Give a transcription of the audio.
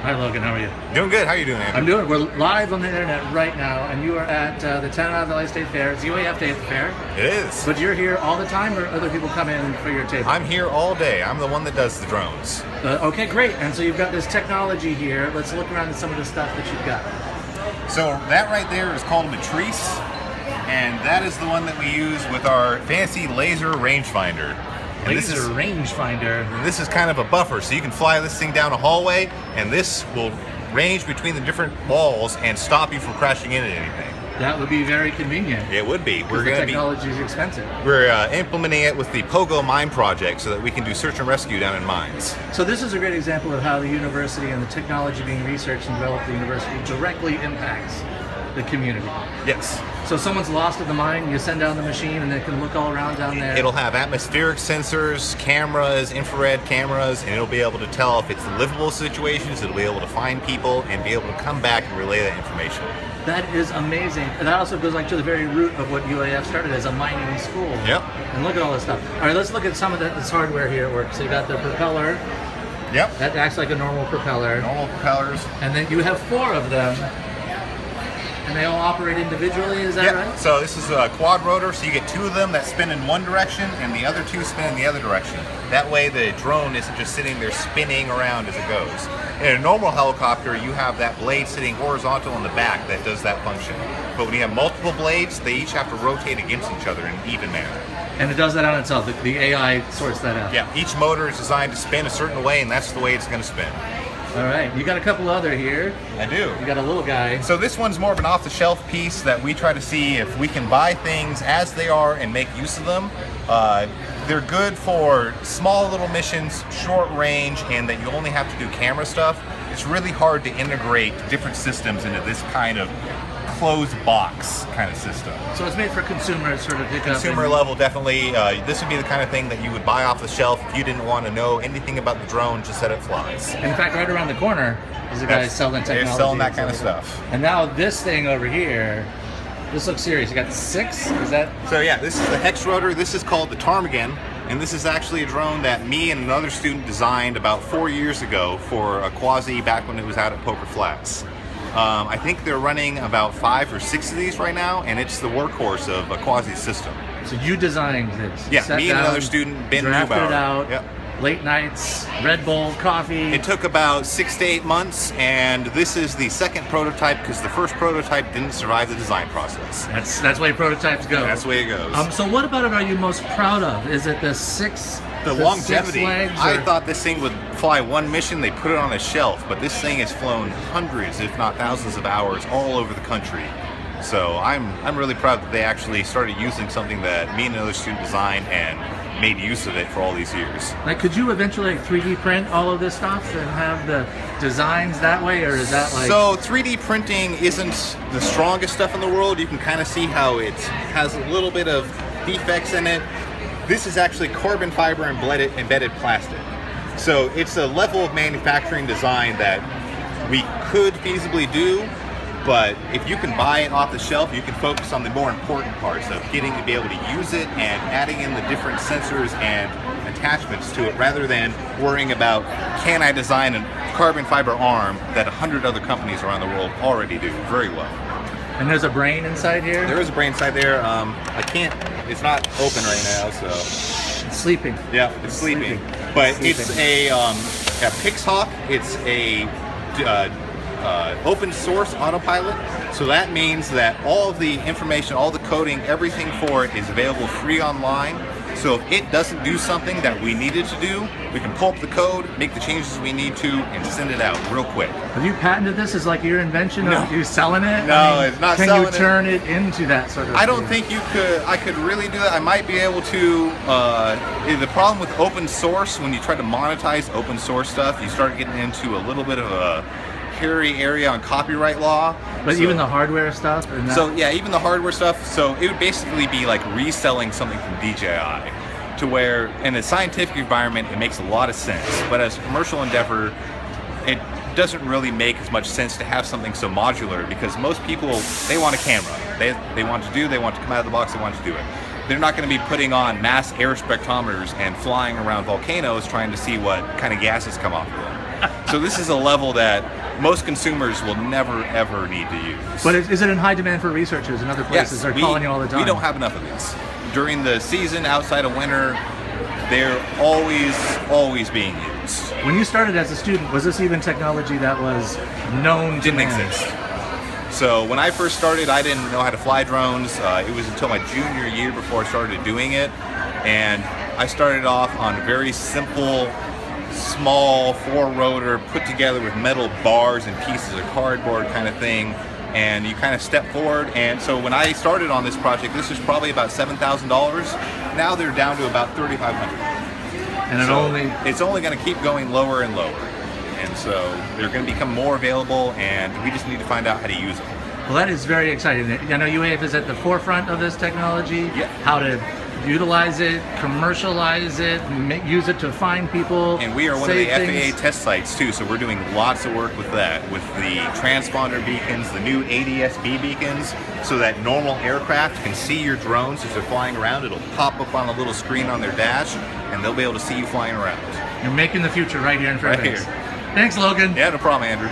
Hi Logan, how are you? Doing good. How are you doing, Andrew? We're live on the internet right now, and you are at the Tanana Valley State Fair. It's UAF Day at the fair. It is. But you're here all the time, or other people come in for your table? I'm here all day. I'm the one that does the drones. Okay, great. And so you've got this technology here. Let's look around at some of the stuff that you've got. So that right there is called a matrice, and that is the one that we use with our fancy laser rangefinder. And Laser rangefinder. This is kind of a buffer, so you can fly this thing down a hallway, and this will range between the different walls and stop you from crashing into anything. That would be very convenient. It would be. The technology is expensive. We're implementing it with the Pogo Mine Project so that we can do search and rescue down in mines. So this is a great example of how the university and the technology being researched and developed at the university directly impacts the community. Yes. So someone's lost at the mine, you send down the machine and they can look all around down there. It'll have atmospheric sensors, cameras, infrared cameras, and it'll be able to tell if it's livable situations. It'll be able to find people and be able to come back and relay that information. That is amazing. And that also goes like to the very root of what UAF started as, a mining school. Yep. And look at all this stuff. All right, let's look at some of this hardware here at work. So you got the propeller. Yep. That acts like a normal propeller. Normal propellers. And then you have 4 of them. And they all operate individually, is that right? So this is a quad rotor, so you get 2 of them that spin in one direction and the other 2 spin in the other direction. That way the drone isn't just sitting there spinning around as it goes. In a normal helicopter, you have that blade sitting horizontal in the back that does that function. But when you have multiple blades, they each have to rotate against each other in an even manner. And it does that on itself. The AI sorts that out. Yeah, each motor is designed to spin a certain way, and that's the way it's going to spin. All right, you got a couple other here. I do. You got a little guy. So this one's more of an off-the-shelf piece that we try to see if we can buy things as they are and make use of them. They're good for small little missions, short range, and that you only have to do camera stuff. It's really hard to integrate different systems into this kind of closed box kind of system. So it's made for consumers, sort of pick up. Consumer level, definitely. This would be the kind of thing that you would buy off the shelf if you didn't want to know anything about the drone, just that it flies. In fact, right around the corner is a guy selling technology. They're selling that kind of stuff. And now this thing over here, this looks serious. You got 6? Is that? So yeah, this is the hex rotor. This is called the ptarmigan, and this is actually a drone that me and another student designed about 4 years ago for a quasi back when it was out at Poker Flats. I think they're running about 5 or 6 of these right now, and it's the workhorse of a quasi system. So you designed this? Yeah, me and another student, Ben drafted Neubauer. it out. Yep. Late nights, Red Bull, coffee. It took about 6 to 8 months, and this is the second prototype because the first prototype didn't survive the design process. That's the way prototypes go. That's the way it goes. So what about it are you most proud of? Is it the 6? The longevity. 6 legs, I thought this thing would fly one mission, they put it on a shelf, but this thing has flown hundreds, if not thousands of hours all over the country. So I'm really proud that they actually started using something that me and another student designed and made use of it for all these years. Like, could you eventually 3D print all of this stuff and have the designs that way, or is that like... So 3D printing isn't the strongest stuff in the world. You can kind of see how it has a little bit of defects in it. This is actually carbon fiber embedded plastic. So it's a level of manufacturing design that we could feasibly do, but if you can buy it off the shelf, you can focus on the more important parts of getting to be able to use it and adding in the different sensors and attachments to it, rather than worrying about, can I design a carbon fiber arm that 100 other companies around the world already do very well. And there's a brain inside here? There is a brain inside there. I can't, it's not open right now, so. It's sleeping. Yeah, it's sleeping. But it's a Pixhawk. It's a open source autopilot. So that means that all of the information, all the coding, everything for it is available free online. So if it doesn't do something that we needed to do, we can pull up the code, make the changes we need to, and send it out real quick. Have you patented this as like your invention? No. Are you selling it? No, it's not selling it. Can you turn it into that sort of I don't thing? think I could really do that. I might be able to, the problem with open source, when you try to monetize open source stuff, you start getting into a little bit of a hairy area on copyright law. But even the hardware stuff? And that... So yeah, even the hardware stuff. So it would basically be like reselling something from DJI, to where in a scientific environment it makes a lot of sense. But as a commercial endeavor, it doesn't really make as much sense to have something so modular, because most people, they want a camera. They want to come out of the box, they want to do it. They're not going to be putting on mass air spectrometers and flying around volcanoes trying to see what kind of gases come off of them. So this is a level that most consumers will never ever need to use. But is it in high demand for researchers in other places? Yes, They're calling you all the time. We don't have enough of these. During the season, outside of winter, they're always being used. When you started as a student, was this even technology that was known to Didn't man? exist. So when I first started, I didn't know how to fly drones. It was until my junior year before I started doing it. And I started off on a very simple, small 4-rotor put together with metal bars and pieces of cardboard kind of thing. And you kind of step forward. And so when I started on this project, this was probably about $7,000. Now they're down to about $3,500. And it's only going to keep going lower and lower. And so they're going to become more available, and we just need to find out how to use them. well, that is very exciting. I know UAF is at the forefront of this technology. Yeah. How to utilize it, commercialize it, use it to find people. And we are one of the save FAA things. test sites too, so we're doing lots of work with that, with the transponder beacons, the new ADS-B beacons, so that normal aircraft can see your drones as they're flying around. It'll pop up on a little screen on their dash, and they'll be able to see you flying around. You're making the future right here in Right Fairbanks. here. Thanks, Logan. Yeah, no problem, Andrew.